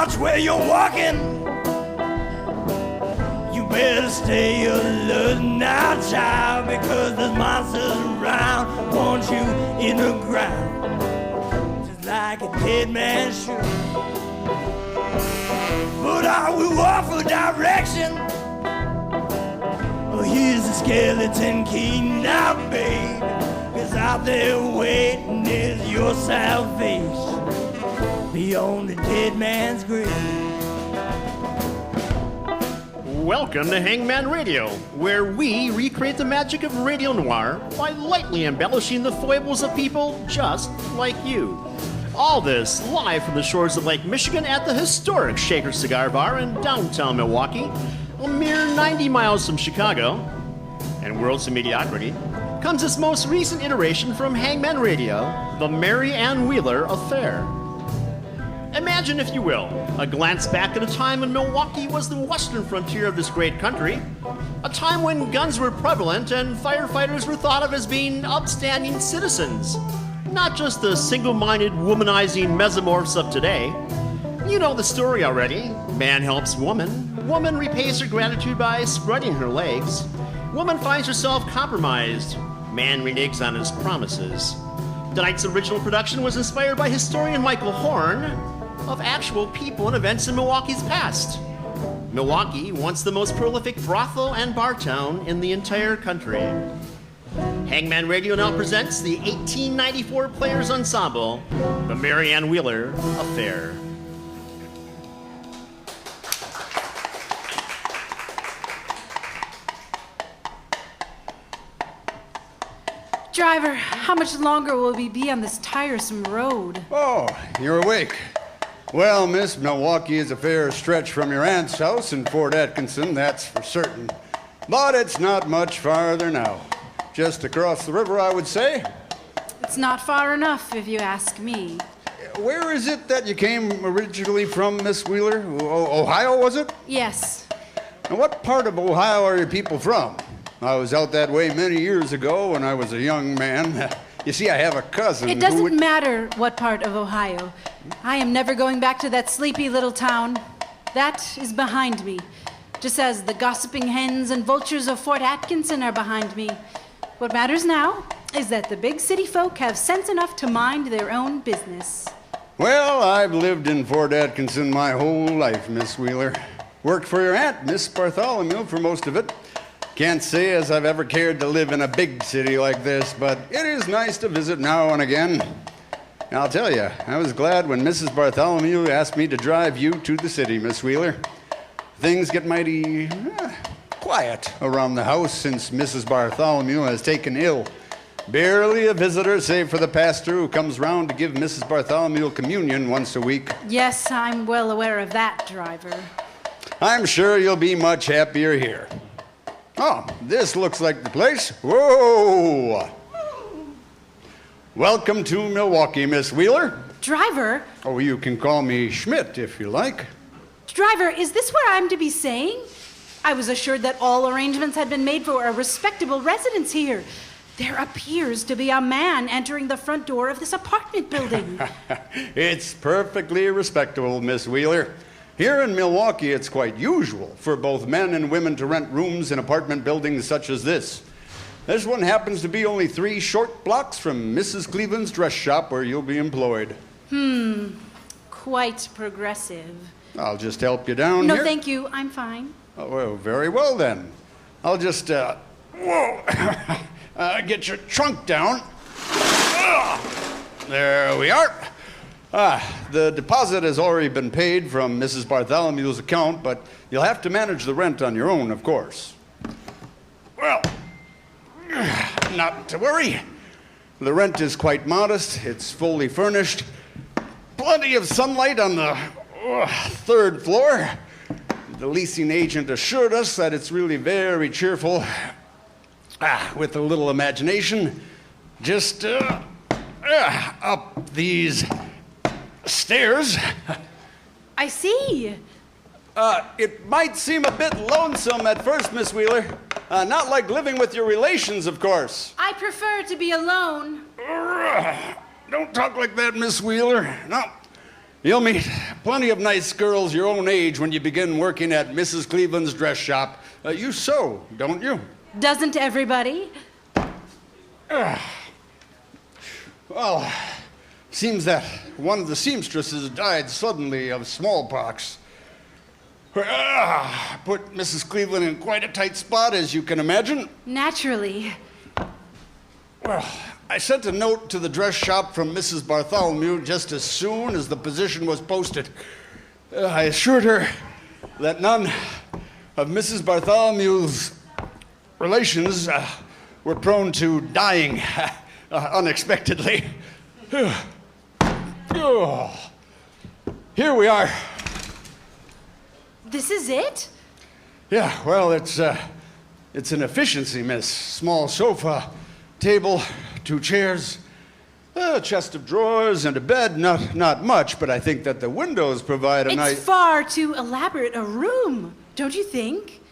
watch where you're walking. You better stay alert now, child, because there's monsters around, want you in the ground, just like a dead man should. But I will offer direction. Oh, here's the skeleton king now, babe, 'cause out there waiting is your salvation beyond the dead man's grave. Welcome to Hangman Radio, where we recreate the magic of radio noir by lightly embellishing the foibles of people just like you. All this live from the shores of Lake Michigan at the historic Shaker Cigar Bar in downtown Milwaukee, a mere 90 miles from Chicago. And Worlds of Mediocrity comes its most recent iteration from Hangman Radio, the Mary Ann Wheeler Affair. Imagine, if you will, a glance back at a time when Milwaukee was the western frontier of this great country, a time when guns were prevalent and firefighters were thought of as being upstanding citizens, not just the single-minded, womanizing mesomorphs of today. You know the story already. Man helps woman. Woman repays her gratitude by spreading her legs. Woman finds herself compromised. Man reneges on his promises. Tonight's original production was inspired by historian Michael Horn of actual people and events in Milwaukee's past. Milwaukee, once the most prolific brothel and bar town in the entire country. Hangman Radio now presents the 1894 Players Ensemble, the Mary Ann Wheeler Affair. Driver, how much longer will we be on this tiresome road? Oh, you're awake. Well, miss, Milwaukee is a fair stretch from your aunt's house in Fort Atkinson, that's for certain. But it's not much farther now. Just across the river, I would say. It's not far enough, if you ask me. Where is it that you came originally from, Miss Wheeler? Ohio, was it? Yes. And what part of Ohio are your people from? I was out that way many years ago when I was a young man. You see, I have a cousin It doesn't matter what part of Ohio. I am never going back to that sleepy little town. That is behind me, just as the gossiping hens and vultures of Fort Atkinson are behind me. What matters now is that the big city folk have sense enough to mind their own business. Well, I've lived in Fort Atkinson my whole life, Miss Wheeler. Worked for your aunt, Miss Bartholomew, for most of it. Can't say as I've ever cared to live in a big city like this, but it is nice to visit now and again. I'll tell you, I was glad when Mrs. Bartholomew asked me to drive you to the city, Miss Wheeler. Things get mighty quiet around the house since Mrs. Bartholomew has taken ill. Barely a visitor, save for the pastor who comes round to give Mrs. Bartholomew communion once a week. Yes, I'm well aware of that, driver. I'm sure you'll be much happier here. Oh, this looks like the place. Whoa! Welcome to Milwaukee, Miss Wheeler. Driver? Oh, you can call me Schmidt if you like. Driver, is this where I'm to be staying? I was assured that all arrangements had been made for a respectable residence here. There appears to be a man entering the front door of this apartment building. It's perfectly respectable, Miss Wheeler. Here in Milwaukee, it's quite usual for both men and women to rent rooms in apartment buildings such as this. This one happens to be only 3 short blocks from Mrs. Cleveland's dress shop where you'll be employed. Quite progressive. I'll just help you down No, here. thank you. I'm fine. Oh, well, very well then. I'll just, get your trunk down. There we are. The deposit has already been paid from Mrs. Bartholomew's account, but you'll have to manage the rent on your own, of course. Well, not to worry. The rent is quite modest. It's fully furnished. Plenty of sunlight on the 3rd floor. The leasing agent assured us that it's really very cheerful. With a little imagination, just up these stairs. I see. It might seem a bit lonesome at first, Miss Wheeler. Not like living with your relations, of course. I prefer to be alone. Don't talk like that, Miss Wheeler. No. You'll meet plenty of nice girls your own age when you begin working at Mrs. Cleveland's dress shop. You sew, don't you? Doesn't everybody? Well, seems that one of the seamstresses died suddenly of smallpox. Put Mrs. Cleveland in quite a tight spot, as you can imagine. Naturally. Well, I sent a note to the dress shop from Mrs. Bartholomew just as soon as the position was posted. I assured her that none of Mrs. Bartholomew's relations were prone to dying unexpectedly. Here we are. This is it? Yeah, well, it's an efficiency, miss. Small sofa, table, 2 chairs, a chest of drawers, and a bed. Not much, but I think that the windows provide a nice... It's far too elaborate a room, don't you think?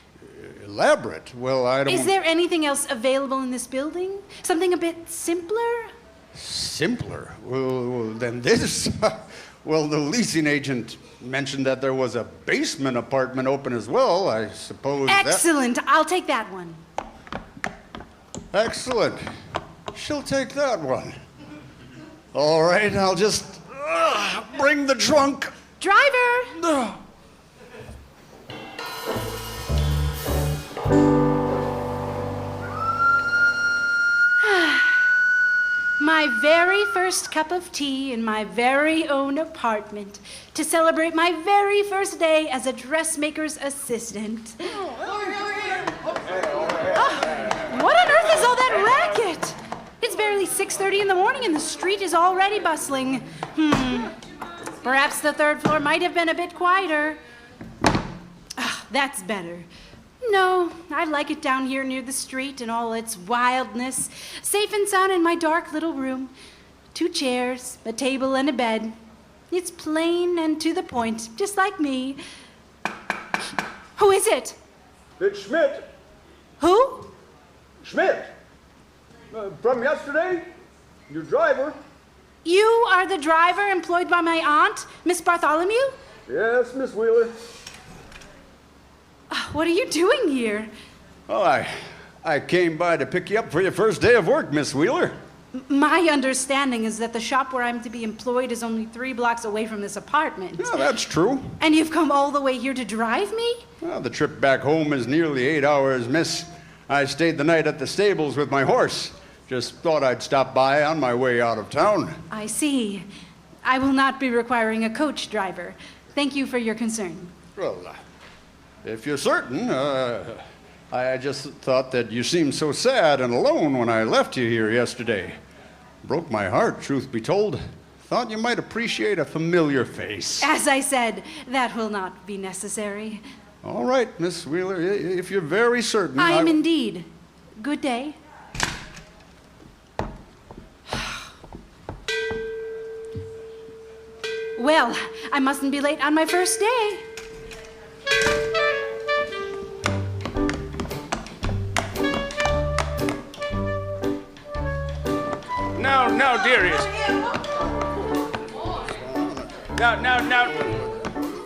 Elaborate? Well, I don't... Is there anything else available in this building? Something a bit simpler? Simpler? Well, than this? Well, the leasing agent mentioned that there was a basement apartment open as well. I suppose Excellent. I'll take that one. Excellent. She'll take that one. All right, I'll just bring the trunk. Driver! My very first cup of tea in my very own apartment to celebrate my very first day as a dressmaker's assistant. What on earth is all that racket? It's barely 6:30 in the morning and the street is already bustling. Perhaps the 3rd floor might have been a bit quieter. That's better. No, I like it down here near the street in all its wildness. Safe and sound in my dark little room. 2 chairs, a table, and a bed. It's plain and to the point, just like me. Who is it? It's Schmidt. Who? Schmidt. From yesterday. Your driver. You are the driver employed by my aunt, Miss Bartholomew? Yes, Miss Wheeler. What are you doing here? Oh, I came by to pick you up for your first day of work, Miss Wheeler. My understanding is that the shop where I'm to be employed is only 3 blocks away from this apartment. Yeah, that's true. And you've come all the way here to drive me? Well, the trip back home is nearly 8 hours, miss. I stayed the night at the stables with my horse. Just thought I'd stop by on my way out of town. I see. I will not be requiring a coach driver. Thank you for your concern. Well, if you're certain, I just thought that you seemed so sad and alone when I left you here yesterday. Broke my heart, truth be told. Thought you might appreciate a familiar face. As I said, that will not be necessary. All right, Miss Wheeler, if you're very certain. I am indeed. Good day. Well, I mustn't be late on my first day. Now, dearest. Now,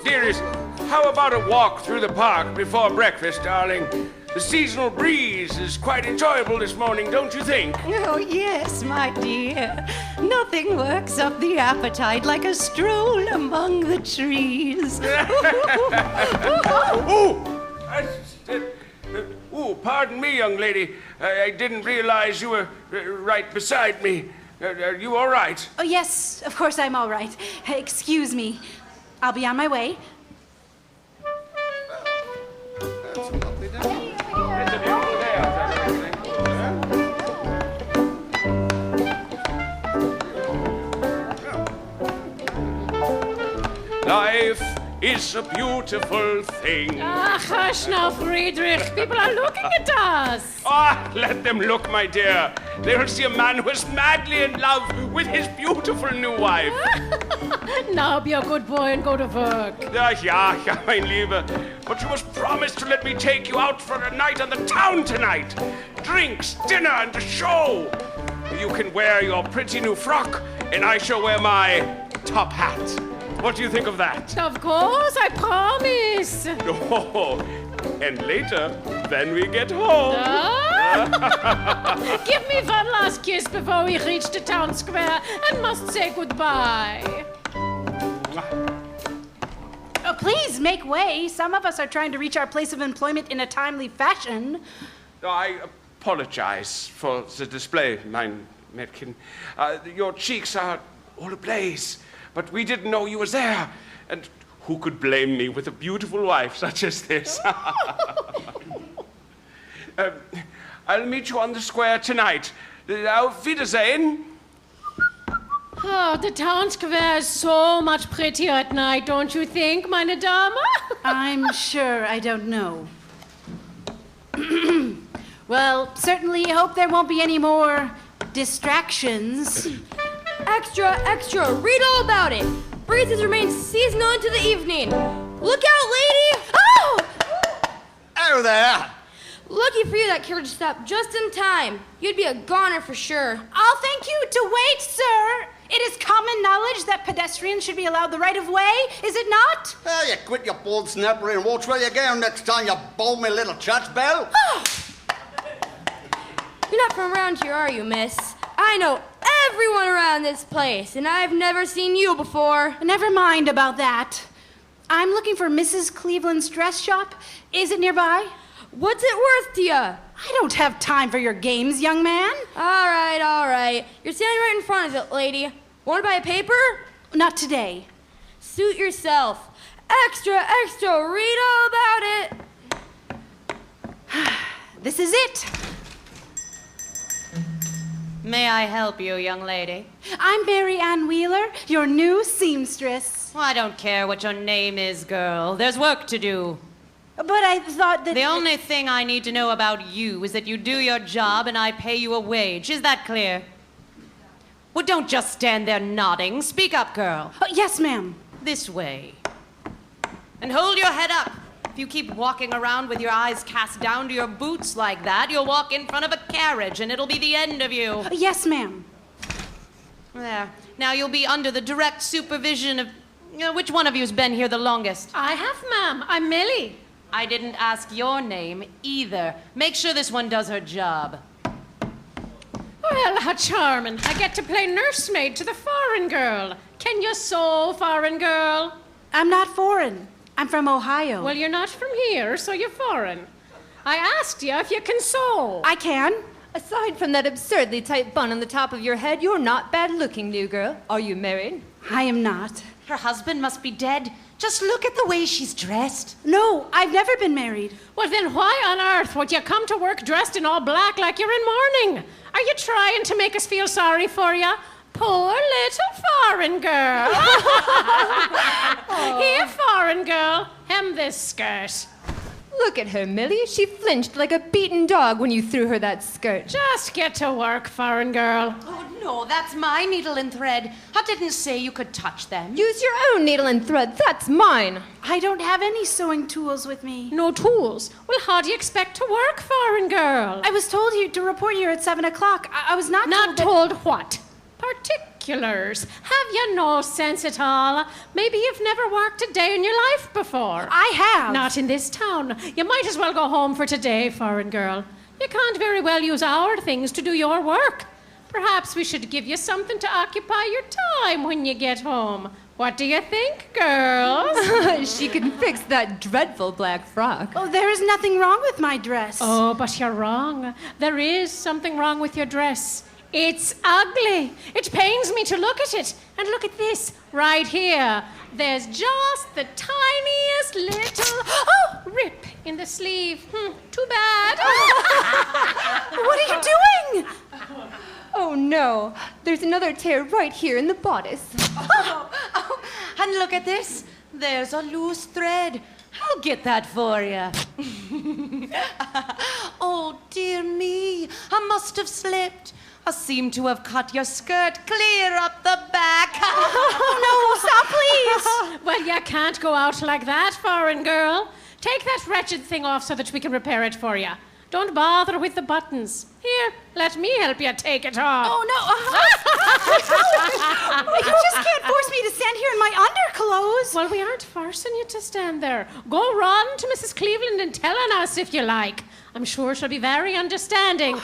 dearest, how about a walk through the park before breakfast, darling? The seasonal breeze is quite enjoyable this morning, don't you think? Oh, yes, my dear. Nothing works up the appetite like a stroll among the trees. Pardon me, young lady. I didn't realize you were right beside me. Are you all right? Oh, yes, of course I'm all right. Excuse me. I'll be on my way. That's a lovely day. It's a beautiful day outside. Life is a beautiful thing. Hush now, Friedrich. People are looking at us. Let them look, my dear. They will see a man who is madly in love with his beautiful new wife. Now be a good boy and go to work. Ja, mein Lieber. But you must promise to let me take you out for a night on the town tonight. Drinks, dinner, and a show. You can wear your pretty new frock, and I shall wear my top hat. What do you think of that? Of course, I promise. Oh, and later, when we get home. Give me one last kiss before we reach the town square and must say goodbye. Oh, please make way. Some of us are trying to reach our place of employment in a timely fashion. I apologize for the display, mein Mädchen. Your cheeks are all ablaze, but we didn't know you were there. And who could blame me with a beautiful wife such as this? I'll meet you on the square tonight. Auf Wiedersehen. Oh, the town square is so much prettier at night, don't you think, meine Dame? I'm sure I don't know. Well, certainly hope there won't be any more distractions. Extra, extra, read all about it. Breezes remain seasonal into the evening. Look out, lady! Oh! Oh, there! Lucky for you that carriage stopped just in time. You'd be a goner for sure. I'll thank you to wait, sir. It is common knowledge that pedestrians should be allowed the right of way, is it not? Well, you quit your bold snappery and watch where you're going next time, you balmy little church bell. You're not from around here, are you, miss? I know everyone around this place, and I've never seen you before. Never mind about that. I'm looking for Mrs. Cleveland's dress shop. Is it nearby? What's it worth to you? I don't have time for your games, young man. All right. You're standing right in front of it, lady. Want to buy a paper? Not today. Suit yourself. Extra, extra, read all about it. This is it. May I help you, young lady? I'm Mary Ann Wheeler, your new seamstress. Well, I don't care what your name is, girl. There's work to do. But I thought that... The only thing I need to know about you is that you do your job and I pay you a wage. Is that clear? Well, don't just stand there nodding. Speak up, girl. Oh, yes, ma'am. This way. And hold your head up. If you keep walking around with your eyes cast down to your boots like that, you'll walk in front of a carriage and it'll be the end of you. Yes, ma'am. There. Now you'll be under the direct supervision of... which one of you's been here the longest? I have, ma'am. I'm Millie. I didn't ask your name either. Make sure this one does her job. Well, how charming. I get to play nursemaid to the foreign girl. Can you sew, foreign girl? I'm not foreign. I'm from Ohio. Well, you're not from here, so you're foreign. I asked you if you can sew. I can. Aside from that absurdly tight bun on the top of your head, you're not bad looking, new girl. Are you married? I am not. Her husband must be dead. Just look at the way she's dressed. No, I've never been married. Well, then why on earth would you come to work dressed in all black like you're in mourning? Are you trying to make us feel sorry for you? Poor little foreign girl. Here, foreign girl, hem this skirt. Look at her, Millie. She flinched like a beaten dog when you threw her that skirt. Just get to work, foreign girl. Oh, no, that's my needle and thread. I didn't say you could touch them. Use your own needle and thread. That's mine. I don't have any sewing tools with me. No tools? Well, how do you expect to work, foreign girl? I was told you to report here at 7 o'clock. I was not Not told... told what? Particulars. Have you no sense at all? Maybe you've never worked a day in your life before. I have. Not in this town. You might as well go home for today, foreign girl. You can't very well use our things to do your work. Perhaps we should give you something to occupy your time when you get home. What do you think, girls? She can fix that dreadful black frock. Oh, there is nothing wrong with my dress. Oh, but you're wrong. There is something wrong with your dress. It's ugly. It pains me to look at it. And look at this, right here. There's just the tiniest little rip in the sleeve. Too bad. What are you doing? Oh no, there's another tear right here in the bodice. And look at this. There's a loose thread. I'll get that for you. Oh, dear me. I must have slipped. I seem to have cut your skirt clear up the back. Oh, no, stop, please. Well, you can't go out like that, foreign girl. Take that wretched thing off so that we can repair it for you. Don't bother with the buttons. Here, let me help you take it off. Oh, no. You just can't force me to stand here in my underclothes. Well, we aren't forcing you to stand there. Go run to Mrs. Cleveland and tell on us if you like. I'm sure she'll be very understanding.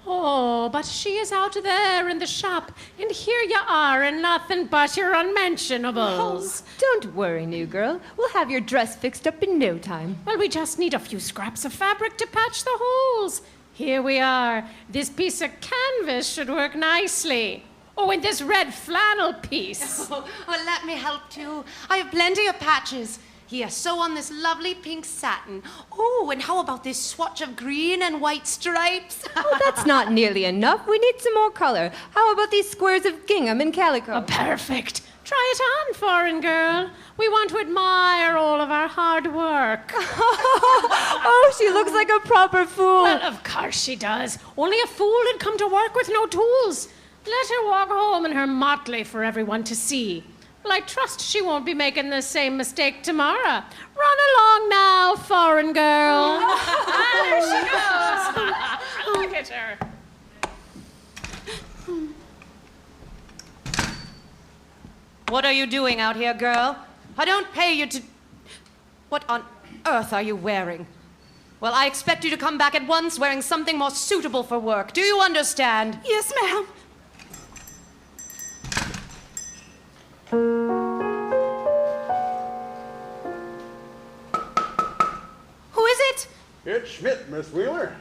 Oh, but she is out there in the shop, and here you are in nothing but your unmentionables. Don't worry, new girl. We'll have your dress fixed up in no time. Well, we just need a few scraps of fabric to patch the holes. Here we are. This piece of canvas should work nicely. Oh, and this red flannel piece. Oh, well, let me help too. I have plenty of patches. Here, sew on this lovely pink satin. Oh, and how about this swatch of green and white stripes? Oh, that's not nearly enough. We need some more color. How about these squares of gingham and calico? Oh, perfect. Try it on, foreign girl. We want to admire all of our hard work. Oh, she looks like a proper fool. Well, of course she does. Only a fool would come to work with no tools. Let her walk home in her motley for everyone to see. Well, I trust she won't be making the same mistake tomorrow. Run along now, foreign girl. There she goes. Look at her. What are you doing out here, girl? I don't pay you to... What on earth are you wearing? Well, I expect you to come back at once wearing something more suitable for work. Do you understand? Yes, ma'am. Who is it? It's Schmidt, Miss Wheeler.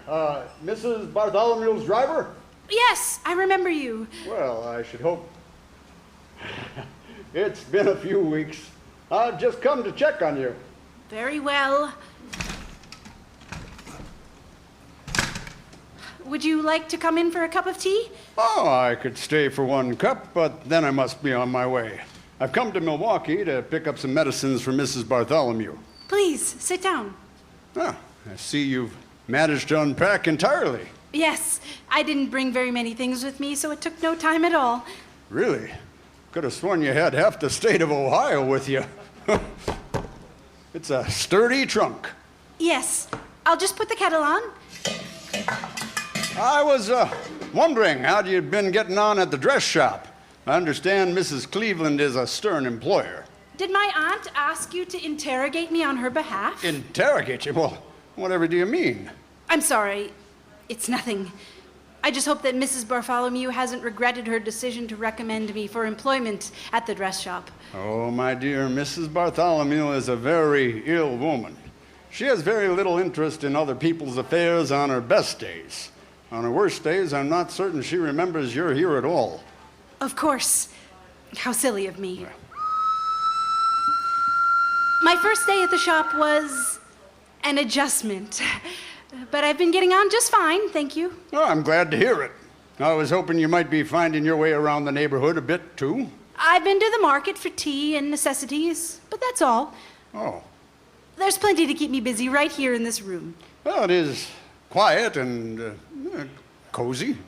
Mrs. Bartholomew's driver? Yes, I remember you. Well, I should hope. It's been a few weeks. I've just come to check on you. Very well. Would you like to come in for a cup of tea? Oh, I could stay for one cup, but then I must be on my way. I've come to Milwaukee to pick up some medicines for Mrs. Bartholomew. Please, sit down. Ah, I see you've managed to unpack entirely. Yes, I didn't bring very many things with me, so it took no time at all. Really? Could have sworn you had half the state of Ohio with you. It's a sturdy trunk. Yes, I'll just put the kettle on. I was wondering how you'd been getting on at the dress shop. I understand Mrs. Cleveland is a stern employer. Did my aunt ask you to interrogate me on her behalf? Interrogate you? Well, whatever do you mean? I'm sorry. It's nothing. I just hope that Mrs. Bartholomew hasn't regretted her decision to recommend me for employment at the dress shop. Oh, my dear, Mrs. Bartholomew is a very ill woman. She has very little interest in other people's affairs on her best days. On her worst days, I'm not certain she remembers you're here at all. Of course. How silly of me. My first day at the shop was an adjustment. But I've been getting on just fine, thank you. Oh, I'm glad to hear it. I was hoping you might be finding your way around the neighborhood a bit, too. I've been to the market for tea and necessities, but that's all. Oh. There's plenty to keep me busy right here in this room. Well, it is quiet and cozy.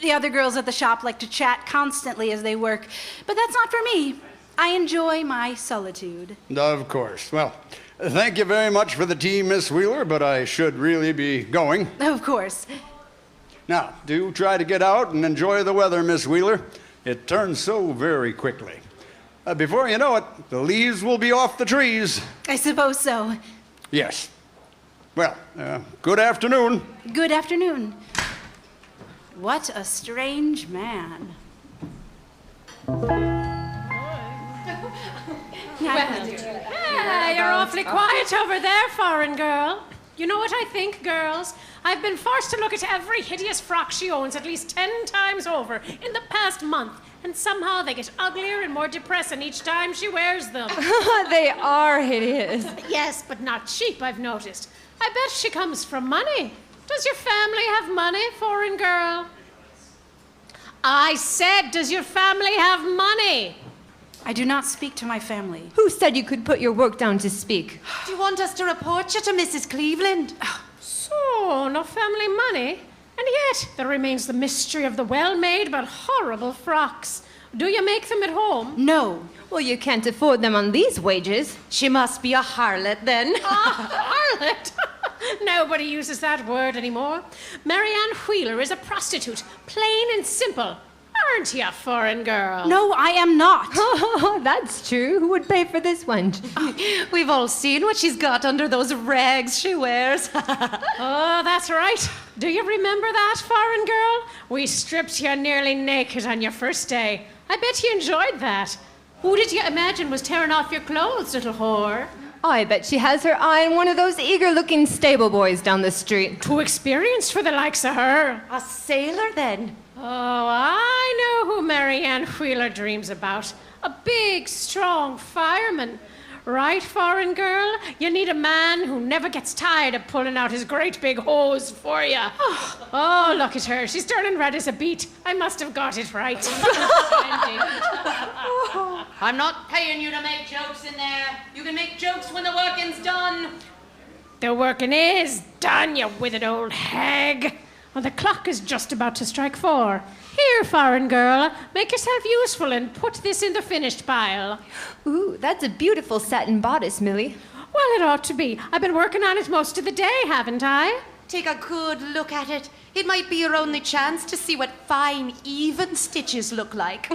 The other girls at the shop like to chat constantly as they work, but that's not for me. I enjoy my solitude. Of course. Well, thank you very much for the tea, Miss Wheeler, but I should really be going. Of course. Now, do try to get out and enjoy the weather, Miss Wheeler. It turns so very quickly. Before you know it, the leaves will be off the trees. I suppose so. Yes. Well, good afternoon. Good afternoon. What a strange man. Well, you're awfully quiet over there, foreign girl. You know what I think, girls? I've been forced to look at every hideous frock she owns at least 10 times over in the past month, and somehow they get uglier and more depressing each time she wears them. They are hideous. Yes, but not cheap, I've noticed. I bet she comes from money. Does your family have money, foreign girl? I said, does your family have money? I do not speak to my family. Who said you could put your work down to speak? Do you want us to report you to Mrs. Cleveland? So, no family money? And yet, there remains the mystery of the well-made but horrible frocks. Do you make them at home? No. Well, you can't afford them on these wages. She must be a harlot, then. A harlot? Nobody uses that word anymore. Marianne Wheeler is a prostitute, plain and simple. Aren't you, foreign girl? No, I am not. Oh, that's true. Who would pay for this one? We've all seen what she's got under those rags she wears. Oh, that's right. Do you remember that, foreign girl? We stripped you nearly naked on your first day. I bet you enjoyed that. Who did you imagine was tearing off your clothes, little whore? I bet she has her eye on one of those eager-looking stable boys down the street. Too experienced for the likes of her. A sailor, then? Oh, I know who Marianne Wheeler dreams about. A big, strong fireman. Right, foreign girl? You need a man who never gets tired of pulling out his great big hose for you. Oh, look at her. She's turning red as a beet. I must have got it right. I'm not paying you to make jokes in there. You can make jokes when the working's done. The working is done, you withered old hag. Well, the clock is just about to strike 4. Here, foreign girl, make yourself useful and put this in the finished pile. Ooh, that's a beautiful satin bodice, Millie. Well, it ought to be. I've been working on it most of the day, haven't I? Take a good look at it. It might be your only chance to see what fine, even stitches look like.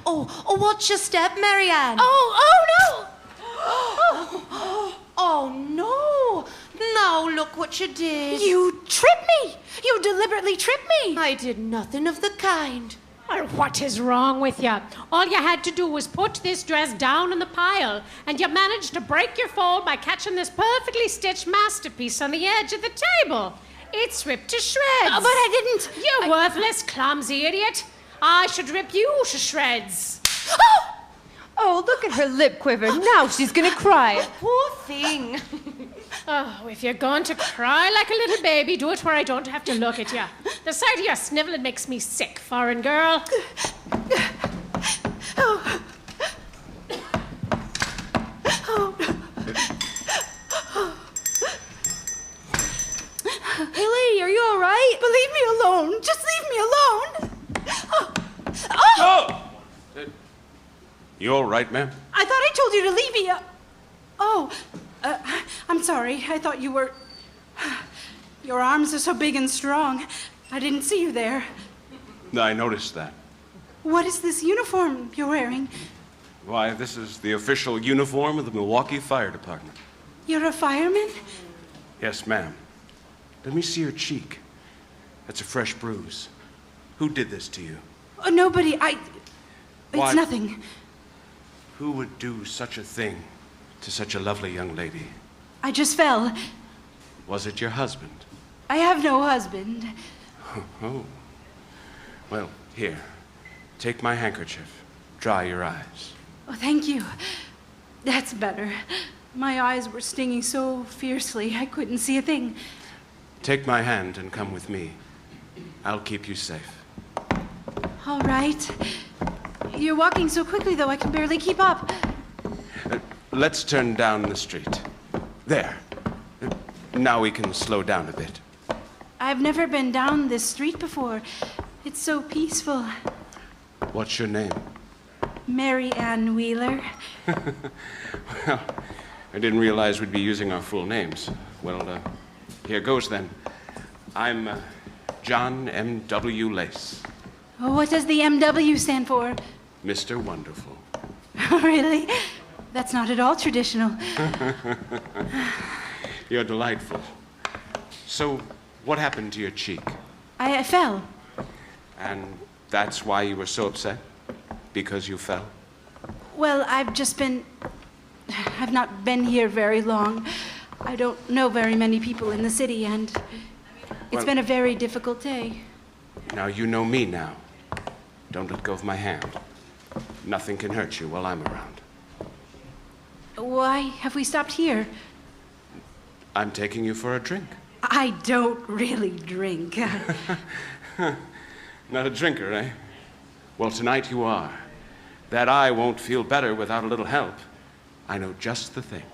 Oh, watch your step, Marianne. Oh, no. Now look what you did. You tripped me. You deliberately tripped me. I did nothing of the kind. Well, what is wrong with you? All you had to do was put this dress down in the pile, and you managed to break your fall by catching this perfectly stitched masterpiece on the edge of the table. It's ripped to shreds. But I didn't. You worthless, clumsy idiot. I should rip you to shreds. Oh, look at her lip quiver. Now she's gonna cry. Poor thing. Oh, if you're going to cry like a little baby, do it where I don't have to look at you. The sight of your sniveling makes me sick, foreign girl. Hey, lady, are you all right? But leave me alone. Just leave me alone. Oh! You all right, ma'am? I thought I told you to leave me. I'm sorry. I thought you were. Your arms are so big and strong. I didn't see you there. I noticed that. What is this uniform you're wearing? Why, this is the official uniform of the Milwaukee Fire Department. You're a fireman? Yes, ma'am. Let me see your cheek. That's a fresh bruise. Who did this to you? Nobody. Why? It's nothing. Who would do such a thing to such a lovely young lady? I just fell. Was it your husband? I have no husband. Oh. Well, here. Take my handkerchief. Dry your eyes. Oh, thank you. That's better. My eyes were stinging so fiercely I couldn't see a thing. Take my hand and come with me. I'll keep you safe. All right. You're walking so quickly, though, I can barely keep up. Let's turn down the street. There. Now we can slow down a bit. I've never been down this street before. It's so peaceful. What's your name? Mary Ann Wheeler. Well, I didn't realize we'd be using our full names. Well, here goes then. I'm John M.W. Lace. Oh, what does the MW stand for? Mr. Wonderful. Really? That's not at all traditional. You're delightful. So, what happened to your cheek? I fell. And that's why you were so upset? Because you fell? Well, I've not been here very long. I don't know very many people in the city, and it's been a very difficult day. Now you know me now. Don't let go of my hand. Nothing can hurt you while I'm around. Why have we stopped here? I'm taking you for a drink. I don't really drink. Not a drinker, eh? Well, tonight you are. That eye won't feel better without a little help. I know just the thing.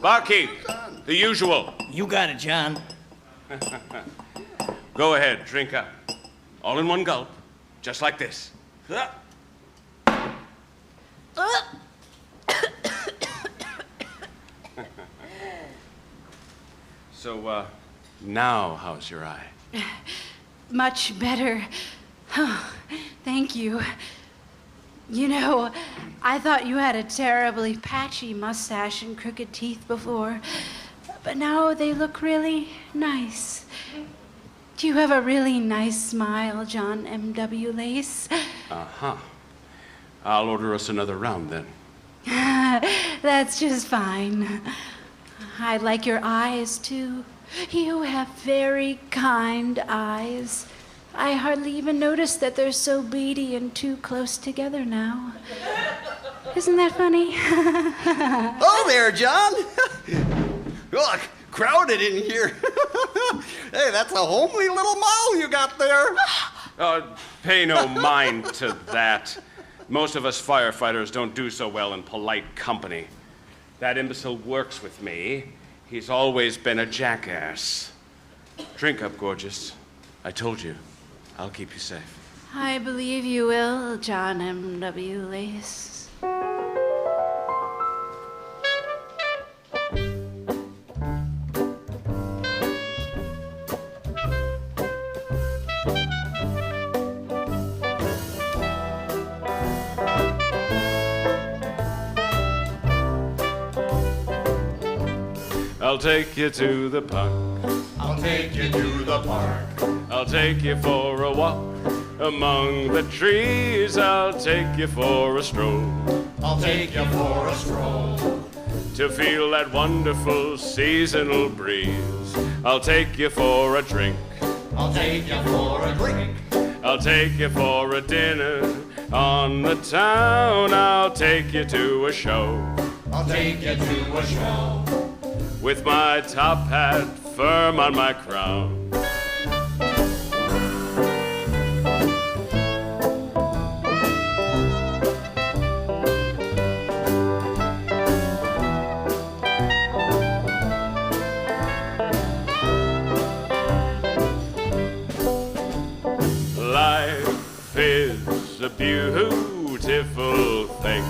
Barkeep, the usual. You got it, John. Go ahead, drink up. All in one gulp, just like this. So, now how's your eye? Much better. Oh, thank you. You know, I thought you had a terribly patchy mustache and crooked teeth before, but now they look really nice. Do you have a really nice smile, John M.W. Lace? Uh-huh. I'll order us another round then. That's just fine. I like your eyes, too. You have very kind eyes. I hardly even noticed that they're so beady and too close together now. Isn't that funny? Oh there, John. Look, crowded in here. Hey, that's a homely little mall you got there. Pay no mind to that. Most of us firefighters don't do so well in polite company. That imbecile works with me. He's always been a jackass. Drink up, gorgeous. I told you, I'll keep you safe. I believe you will, John M.W. Lace. I'll take you to the park. I'll take you to the park. I'll take you for a walk among the trees. I'll take you for a stroll I'll take you for a stroll. to feel that wonderful seasonal breeze. I'll take you for a drink. I'll take you for a drink. I'll take you for a dinner on the town. I'll take you to a show I'll take you to a show. with my top hat firm on my crown. Life is a beautiful thing.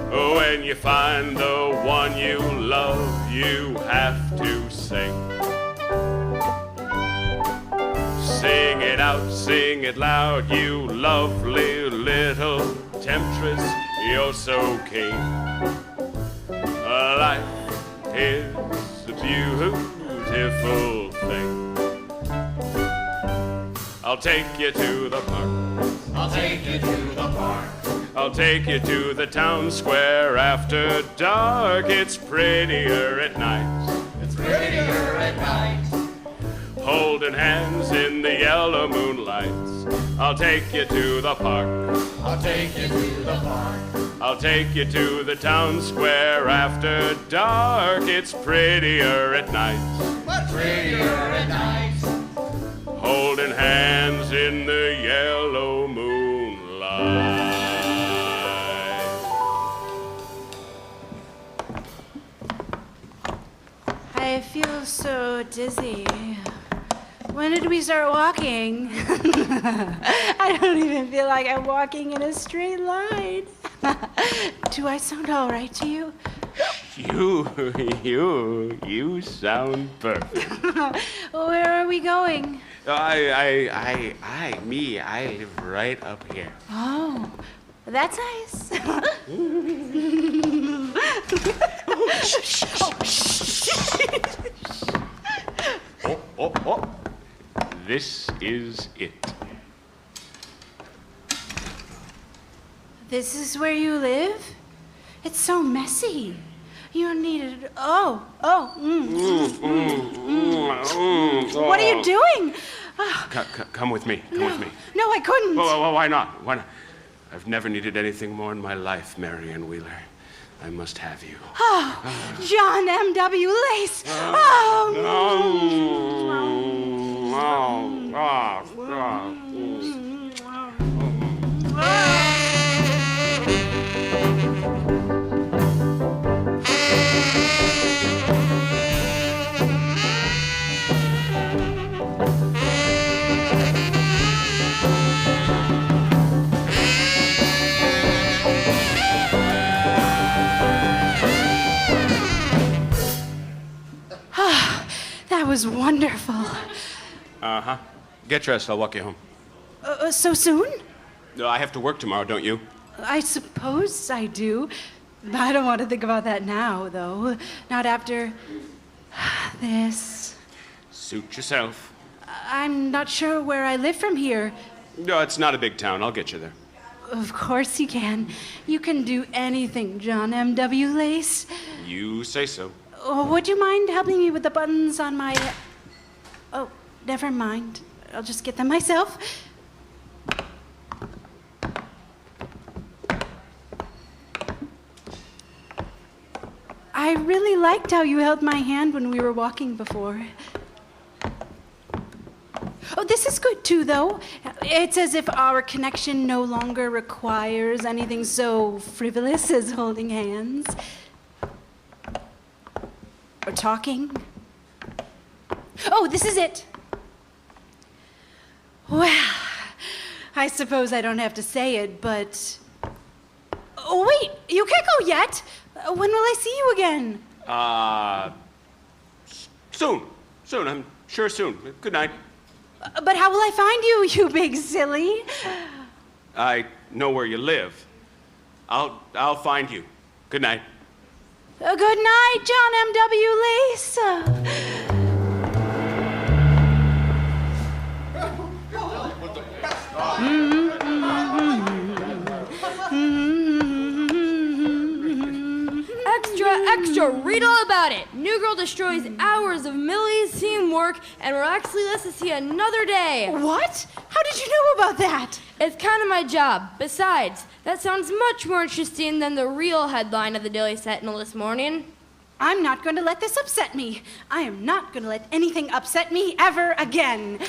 When you find the one you love, you have to sing. Sing it out, sing it loud, you lovely little temptress, you're so keen. Life is a beautiful thing. I'll take you to the park. I'll take you to the park. I'll take you to the town square after dark. It's prettier at night. It's prettier at night. Holding hands in the yellow moonlights. I'll take you to the park. I'll take you to the park. I'll take you to the town square after dark. It's prettier at night. Prettier at night. Holding hands in the yellow moonlight. I feel so dizzy. When did we start walking? I don't even feel like I'm walking in a straight line. Do I sound all right to you? You sound perfect. Where are we going? I live right up here. Oh, that's nice. Oh. This is it. This is where you live? It's so messy. You needed. What are you doing? Come with me. Come with me. No, I couldn't. Well, why not? Why not? I've never needed anything more in my life, Marion Wheeler. I must have you. Oh, John M.W. Lace. That was wonderful. Uh-huh. Get dressed, I'll walk you home. So soon? No, I have to work tomorrow, don't you? I suppose I do. I don't want to think about that now, though. Not after this. Suit yourself. I'm not sure where I live from here. No, it's not a big town. I'll get you there. Of course you can. You can do anything, John M.W. Lace. You say so. Oh, would you mind helping me with the buttons on my... Oh, never mind. I'll just get them myself. I really liked how you held my hand when we were walking before. Oh, this is good too, though. It's as if our connection no longer requires anything so frivolous as holding hands. Or talking. Oh, this is it. Well, I suppose I don't have to say it, but... Oh, wait, you can't go yet. When will I see you again? Soon. Soon, I'm sure soon. Good night. But how will I find you, you big silly? I know where you live. I'll find you. Good night. Good night, John M.W. Lace. Extra, read all about it. New girl destroys hours of Millie's teamwork and miraculously lets us see another day. What? How did you know about that? It's kind of my job. Besides, that sounds much more interesting than the real headline of the Daily Sentinel this morning. I'm not going to let this upset me. I am not going to let anything upset me ever again.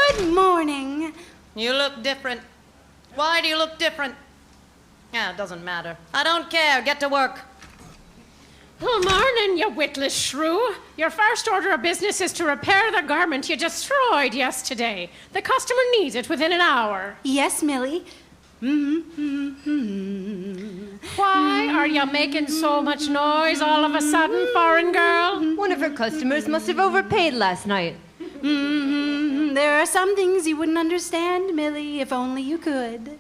Good morning. You look different. Why do you look different? Yeah, it doesn't matter. I don't care. Get to work. Oh, morning, you witless shrew. Your first order of business is to repair the garment you destroyed yesterday. The customer needs it within an hour. Yes, Millie. Why are you making so much noise all of a sudden, foreign girl? One of her customers must have overpaid last night. There are some things you wouldn't understand, Millie, if only you could.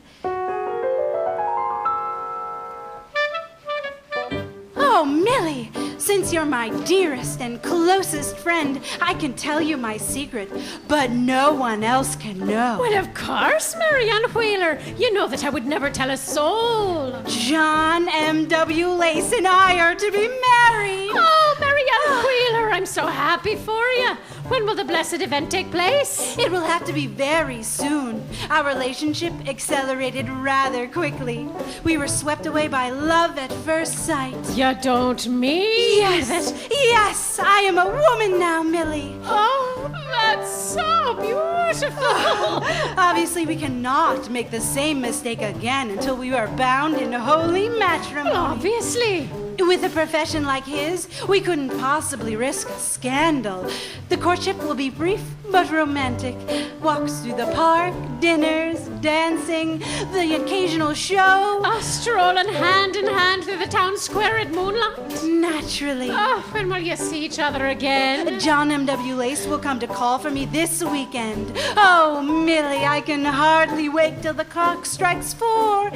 Oh, Millie, since you're my dearest and closest friend, I can tell you my secret, but no one else can know. Well, of course, Marianne Wheeler. You know that I would never tell a soul. John M.W. Lace and I are to be married. Oh, Marianne Wheeler, I'm so happy for you. When will the blessed event take place? It will have to be very soon. Our relationship accelerated rather quickly. We were swept away by love at first sight. You don't mean Yes, I am a woman now, Millie. Oh, that's so beautiful. Obviously, we cannot make the same mistake again until we are bound in holy matrimony. Obviously. With a profession like his, we couldn't possibly risk a scandal. The courtship will be brief but romantic. Walks through the park, dinners, dancing, the occasional show. Strolling hand in hand through the town square at moonlight. Naturally. Oh, when will you see each other again? John M.W. Lace will come to call for me this weekend. Oh, Millie, I can hardly wait till the clock strikes 4.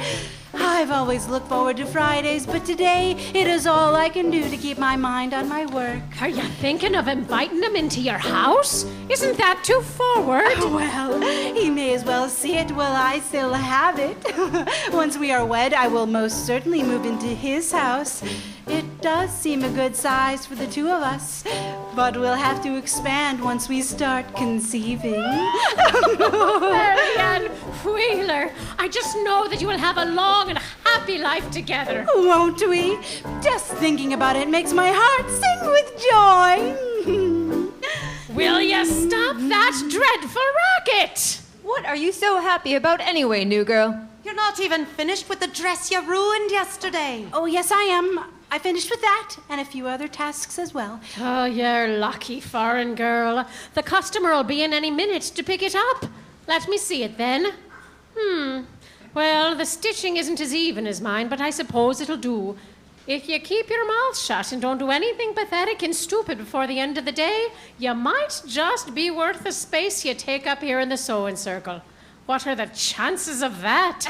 I've always looked forward to Fridays, but today it is all I can do to keep my mind on my work. Are you thinking of inviting him into your house? Isn't that too forward? Well, he may as well see it while I still have it. Once we are wed, I will most certainly move into his house. It does seem a good size for the two of us, but we'll have to expand once we start conceiving. Marianne Wheeler, I just know that you will have a long and happy life together. Won't we? Just thinking about it makes my heart sing with joy. Will you stop that dreadful racket? What are you so happy about anyway, new girl? You're not even finished with the dress you ruined yesterday. Oh, yes, I am. I finished with that and a few other tasks as well. Oh, you're lucky, foreign girl. The customer will be in any minute to pick it up. Let me see it then. Well, the stitching isn't as even as mine, but I suppose it'll do. If you keep your mouth shut and don't do anything pathetic and stupid before the end of the day, you might just be worth the space you take up here in the sewing circle. What are the chances of that?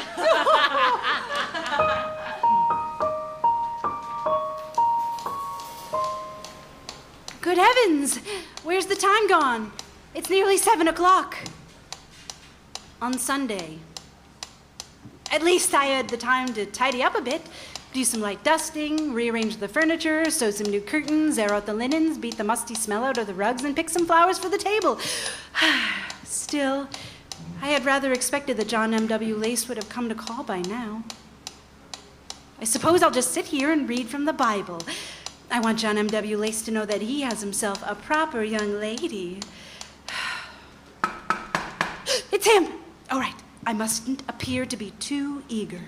Good heavens! Where's the time gone? It's nearly 7 o'clock. On Sunday. At least I had the time to tidy up a bit. Do some light dusting, rearrange the furniture, sew some new curtains, air out the linens, beat the musty smell out of the rugs, and pick some flowers for the table. Still, I had rather expected that John M.W. Lace would have come to call by now. I suppose I'll just sit here and read from the Bible. I want John M.W. Lace to know that he has himself a proper young lady. It's him! All right, I mustn't appear to be too eager.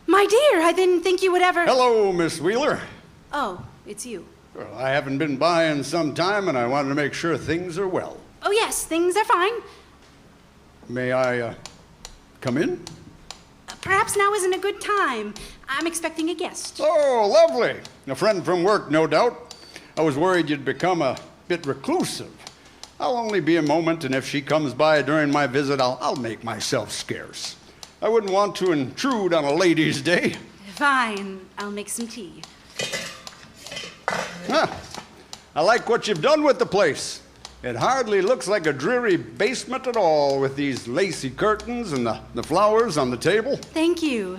My dear, I didn't think you would ever... Hello, Miss Wheeler. Oh, it's you. Well, I haven't been by in some time, and I wanted to make sure things are well. Oh, yes, things are fine. May I, come in? Perhaps now isn't a good time. I'm expecting a guest. Oh, lovely. A friend from work, no doubt. I was worried you'd become a bit reclusive. I'll only be a moment, and if she comes by during my visit, I'll make myself scarce. I wouldn't want to intrude on a ladies' day. Fine, I'll make some tea. I like what you've done with the place. It hardly looks like a dreary basement at all with these lacy curtains and the flowers on the table. Thank you.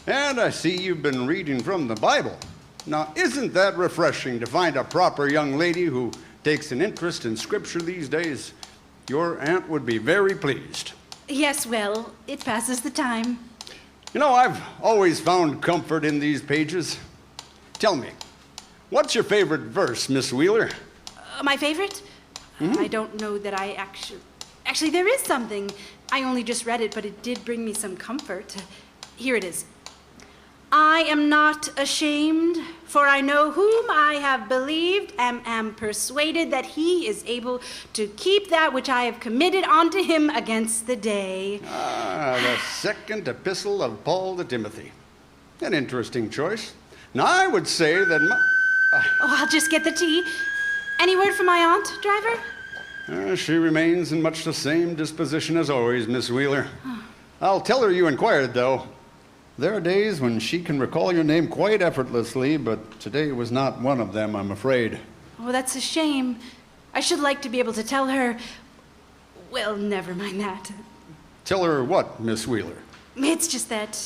And I see you've been reading from the Bible. Now, isn't that refreshing to find a proper young lady who takes an interest in Scripture these days? Your aunt would be very pleased. Yes, well, it passes the time. You know, I've always found comfort in these pages. Tell me, what's your favorite verse, Miss Wheeler? My favorite? I don't know that I actually, there is something. I only just read it, but it did bring me some comfort. Here it is. I am not ashamed, for I know whom I have believed and am persuaded that he is able to keep that which I have committed unto him against the day. The second epistle of Paul to Timothy. An interesting choice. Now, I would say that I'll just get the tea. Any word from my aunt, driver? She remains in much the same disposition as always, Miss Wheeler. I'll tell her you inquired, though. There are days when she can recall your name quite effortlessly, but today was not one of them, I'm afraid. Oh, that's a shame. I should like to be able to tell her... Well, never mind that. Tell her what, Miss Wheeler? It's just that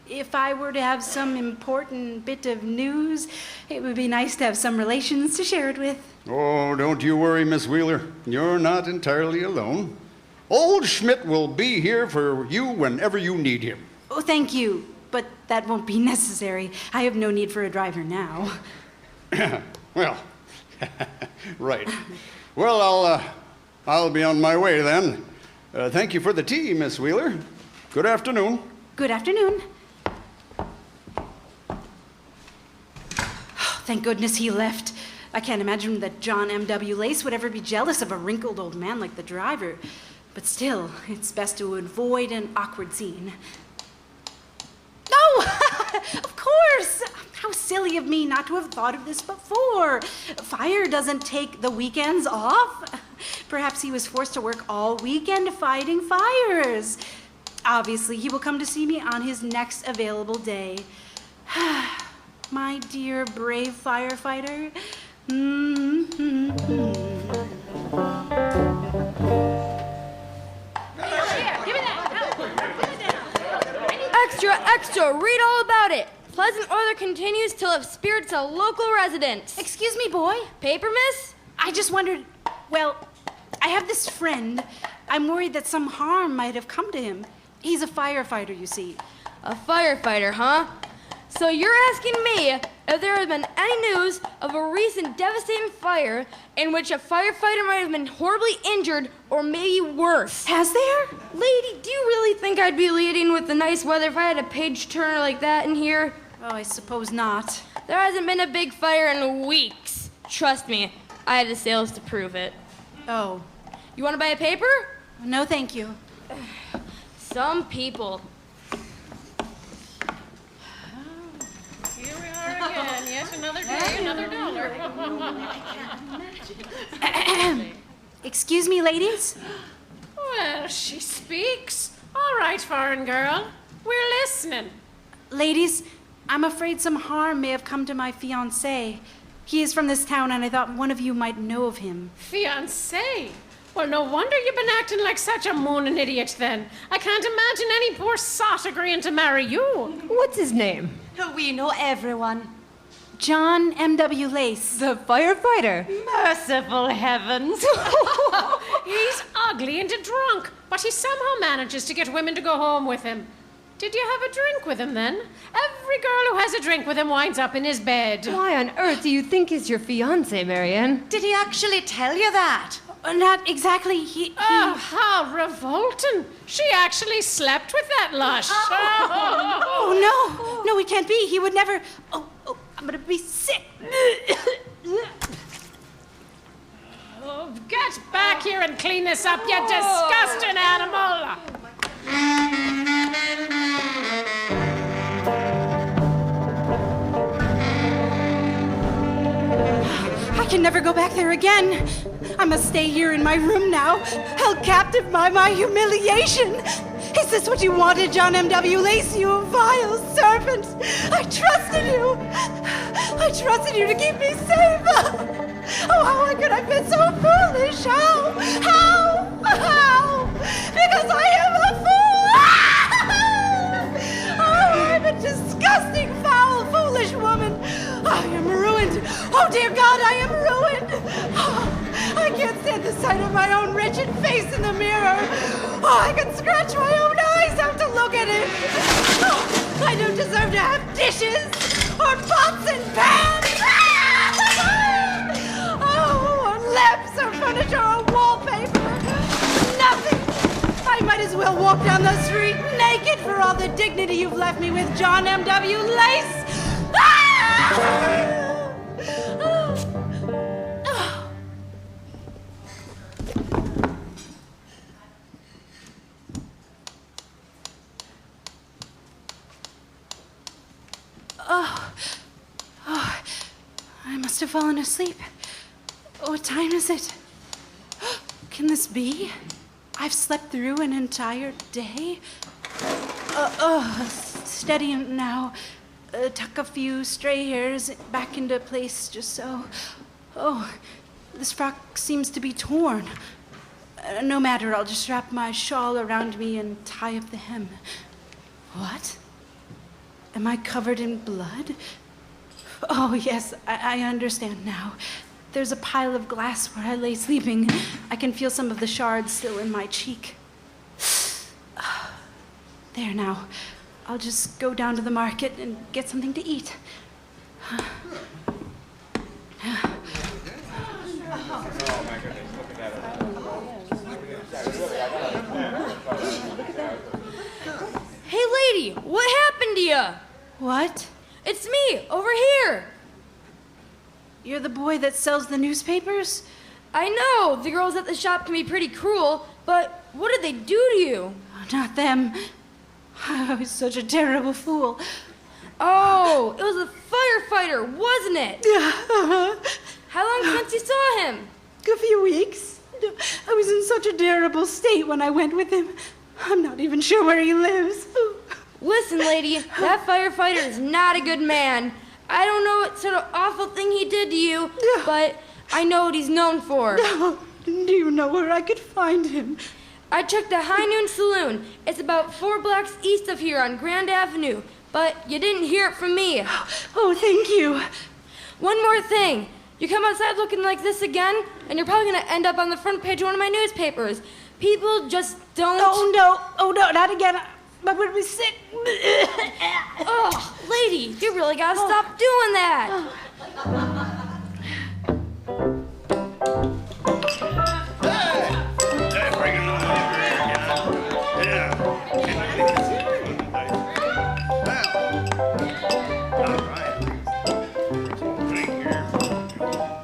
if I were to have some important bit of news, it would be nice to have some relations to share it with. Oh, don't you worry, Miss Wheeler. You're not entirely alone. Old Schmidt will be here for you whenever you need him. Oh, thank you, but that won't be necessary. I have no need for a driver now. Well, right. Well, I'll be on my way then. Thank you for the tea, Miss Wheeler. Good afternoon. Good afternoon. Thank goodness he left. I can't imagine that John M.W. Lace would ever be jealous of a wrinkled old man like the driver. But still, it's best to avoid an awkward scene. Oh, of course! How silly of me not to have thought of this before. Fire doesn't take the weekends off. Perhaps he was forced to work all weekend fighting fires. Obviously, he will come to see me on his next available day. My dear, brave firefighter. Extra, extra, read all about it. Pleasant weather continues till it spirits a local residents. Excuse me, boy. Paper, miss? I just wondered, well, I have this friend. I'm worried that some harm might have come to him. He's a firefighter, you see. A firefighter, huh? So you're asking me if there has been any news of a recent devastating fire in which a firefighter might have been horribly injured or maybe worse. Has there? Lady, do you really think I'd be leading with the nice weather if I had a page turner like that in here? Oh, I suppose not. There hasn't been a big fire in weeks. Trust me, I had the sales to prove it. Oh. You want to buy a paper? No, thank you. Some people. Here we are again. Yes, another day, another dollar. Excuse me, ladies? Well, she speaks. All right, foreign girl. We're listening. Ladies, I'm afraid some harm may have come to my fiancé. He is from this town, and I thought one of you might know of him. Fiancé? Well, no wonder you've been acting like such a mooning idiot then. I can't imagine any poor sot agreeing to marry you. What's his name? We know everyone. John M.W. Lace. The firefighter. Merciful heavens. He's ugly and a drunk, but he somehow manages to get women to go home with him. Did you have a drink with him then? Every girl who has a drink with him winds up in his bed. Why on earth do you think he's your fiancé, Marianne? Did he actually tell you that? Not exactly. He Oh, how revolting. She actually slept with that lush. Oh, no, it can't be. He would never. Oh, I'm gonna be sick. Oh, get back here and clean this up, you disgusting animal. I can never go back there again. I must stay here in my room now, held captive by my humiliation. Is this what you wanted, John M.W. Lace, you vile serpent? I trusted you. I trusted you to keep me safe. Oh, how could I be so foolish? How? Because I am a fool. Oh, I'm a disgusting, foul, foolish woman. I am ruined. Oh, dear God, I am ruined. Oh, I can't stand the sight of my own wretched face in the mirror. Oh, I can scratch my own eyes out to look at it. Oh, I don't deserve to have dishes or pots and pans. Oh, or lamps or furniture or wallpaper. Nothing. I might as well walk down the street naked for all the dignity you've left me with, John M.W. Lace. I must have fallen asleep. What time is it? Can this be? I've slept through an entire day? Steady now. Tuck a few stray hairs back into place, just so. Oh, this frock seems to be torn. No matter, I'll just wrap my shawl around me and tie up the hem. What? Am I covered in blood? Oh, yes, I understand now. There's a pile of glass where I lay sleeping. I can feel some of the shards still in my cheek. There now. I'll just go down to the market and get something to eat. Hey, lady, what happened to you? What? It's me, over here. You're the boy that sells the newspapers? I know, the girls at the shop can be pretty cruel, but what did they do to you? Oh, not them. I was such a terrible fool. Oh, it was a firefighter, wasn't it? How long since you saw him? A few weeks. I was in such a terrible state when I went with him. I'm not even sure where he lives. Listen, lady, that firefighter is not a good man. I don't know what sort of awful thing he did to you, but I know what he's known for. Do you know where I could find him? I checked the High Noon Saloon. It's about 4 blocks east of here on Grand Avenue, but you didn't hear it from me. Oh, thank you. One more thing. You come outside looking like this again, and you're probably going to end up on the front page of one of my newspapers. People just don't... Oh, no, not again. I would be sick. Oh, lady, you really got to stop doing that.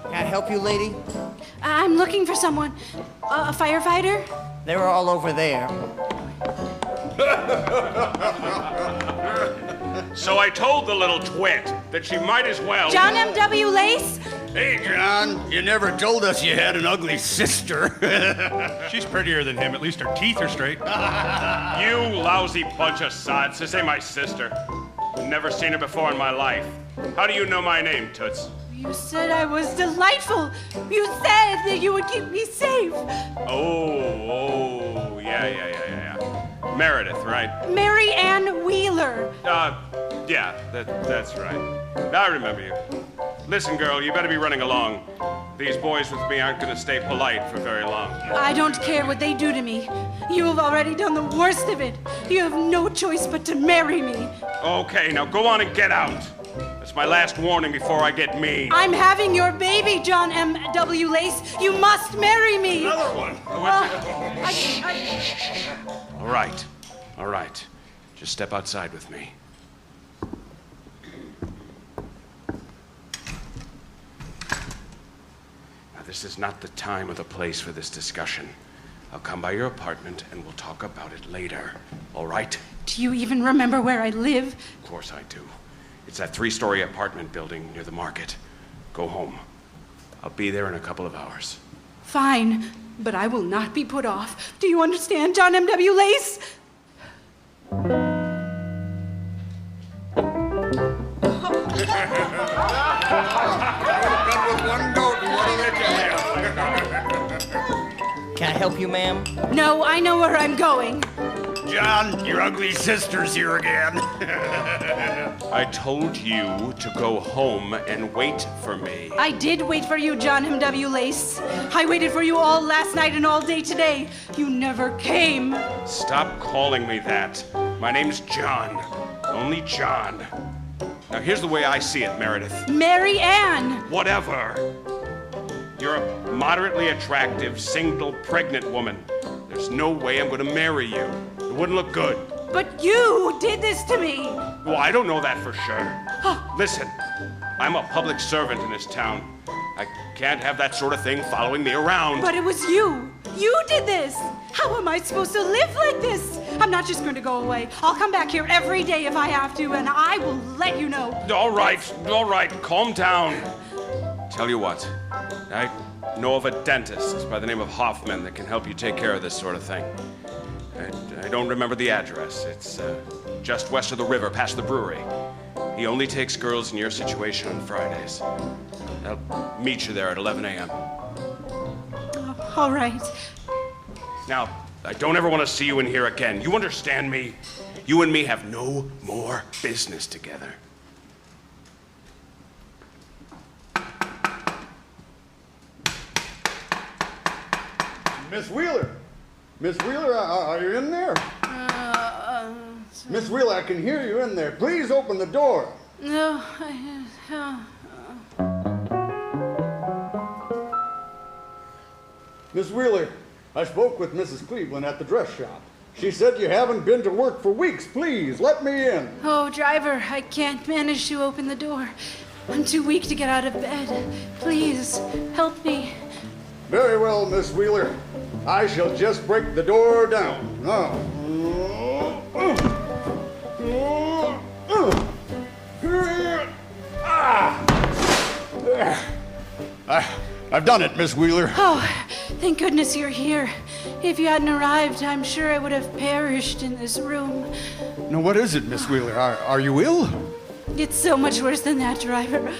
Can I help you, lady? I'm looking for someone. A firefighter? They were all over there. So I told the little twit that she might as well... John M.W. Lace? Hey, John, you never told us you had an ugly sister. She's prettier than him. At least her teeth are straight. You lousy bunch of sods. This ain't my sister. Never seen her before in my life. How do you know my name, Toots? You said I was delightful. You said that you would keep me safe. Oh, yeah. Meredith, right? Mary Ann Wheeler. Yeah, that's right. I remember you. Listen, girl, you better be running along. These boys with me aren't going to stay polite for very long. I don't care what they do to me. You have already done the worst of it. You have no choice but to marry me. Okay, now go on and get out. That's my last warning before I get mean. I'm having your baby, John M.W. Lace. You must marry me. Another one. All right. Just step outside with me. Now, this is not the time or the place for this discussion. I'll come by your apartment and we'll talk about it later. All right? Do you even remember where I live? Of course I do. It's that 3-story apartment building near the market. Go home. I'll be there in a couple of hours. Fine, but I will not be put off. Do you understand, John M.W. Lace? Can I help you, ma'am? No, I know where I'm going. John, your ugly sister's here again. I told you to go home and wait for me. I did wait for you, John M.W. Lace. I waited for you all last night and all day today. You never came. Stop calling me that. My name's John. Only John. Now, here's the way I see it, Meredith. Mary Ann! Whatever. You're a moderately attractive, single, pregnant woman. There's no way I'm going to marry you. It wouldn't look good. But you did this to me. Well, I don't know that for sure. Listen, I'm a public servant in this town. I can't have that sort of thing following me around. But it was you. You did this. How am I supposed to live like this? I'm not just going to go away. I'll come back here every day if I have to, and I will let you know. All right. Calm down. Tell you what, I know of a dentist by the name of Hoffman that can help you take care of this sort of thing. I don't remember the address. It's just west of the river, past the brewery. He only takes girls in your situation on Fridays. I'll meet you there at 11 a.m. All right. Now, I don't ever want to see you in here again. You understand me? You and me have no more business together. Miss Wheeler! Miss Wheeler, are you in there? Miss Wheeler, I can hear you in there. Please open the door. No, Miss Wheeler, I spoke with Mrs. Cleveland at the dress shop. She said you haven't been to work for weeks. Please, let me in. Oh, driver, I can't manage to open the door. I'm too weak to get out of bed. Please, help me. Very well, Miss Wheeler. I shall just break the door down. I've done it, Miss Wheeler. Oh, thank goodness you're here. If you hadn't arrived, I'm sure I would have perished in this room. Now, what is it, Miss Wheeler? Are you ill? It's so much worse than that, driver.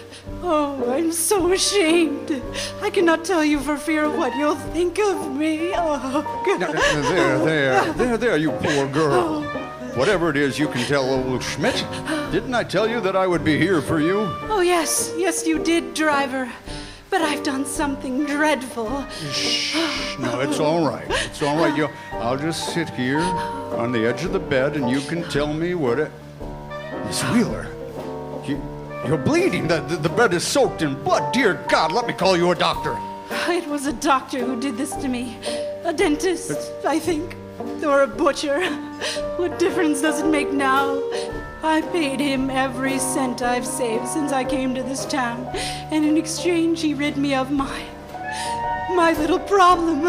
Oh, I'm so ashamed. I cannot tell you for fear of what you'll think of me. Oh, God. There, you poor girl. Whatever it is, you can tell old Schmidt. Didn't I tell you that I would be here for you? Oh, yes, you did, driver. But I've done something dreadful. Shh. No, it's all right. It's all right. I'll just sit here on the edge of the bed and you can tell me what it... Miss Wheeler, you're bleeding. The bed is soaked in blood. Dear God, let me call you a doctor. It was a doctor who did this to me. A dentist, I think. Or a butcher. What difference does it make now? I paid him every cent I've saved since I came to this town, and in exchange he rid me of my little problem.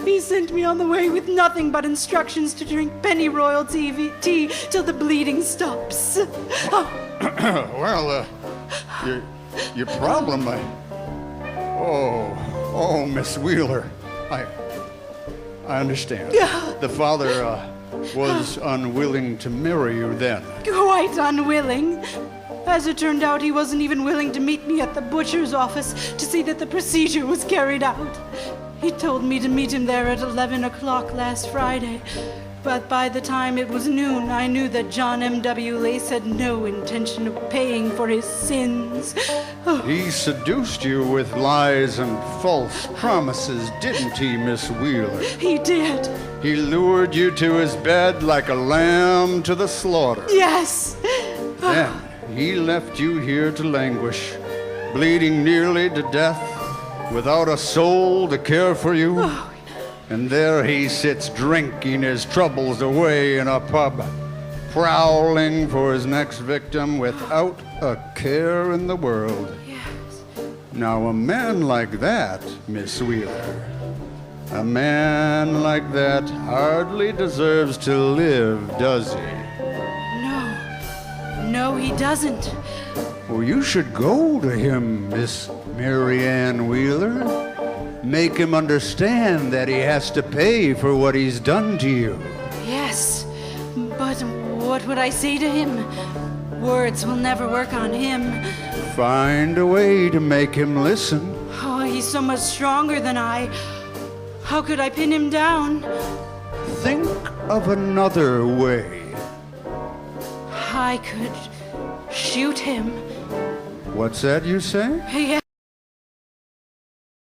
He sent me on the way with nothing but instructions to drink pennyroyal tea till the bleeding stops. Well, your problem, Oh, Miss Wheeler, I understand. The father was unwilling to marry you then. Quite unwilling. As it turned out, he wasn't even willing to meet me at the butcher's office to see that the procedure was carried out. He told me to meet him there at 11 o'clock last Friday. But by the time it was noon, I knew that John M.W. Lace had no intention of paying for his sins. He seduced you with lies and false promises, didn't he, Miss Wheeler? He did. He lured you to his bed like a lamb to the slaughter. Yes. Then he left you here to languish, bleeding nearly to death, without a soul to care for you. And there he sits drinking his troubles away in a pub, prowling for his next victim without a care in the world. Yes. Now a man like that, Miss Wheeler, a man like that hardly deserves to live, does he? No, he doesn't. Well, you should go to him, Miss Mary Ann Wheeler. Make him understand that he has to pay for what he's done to you. Yes, but what would I say to him? Words will never work on him. Find a way to make him listen. Oh, he's so much stronger than I. How could I pin him down? Think of another way. I could shoot him. What's that you say?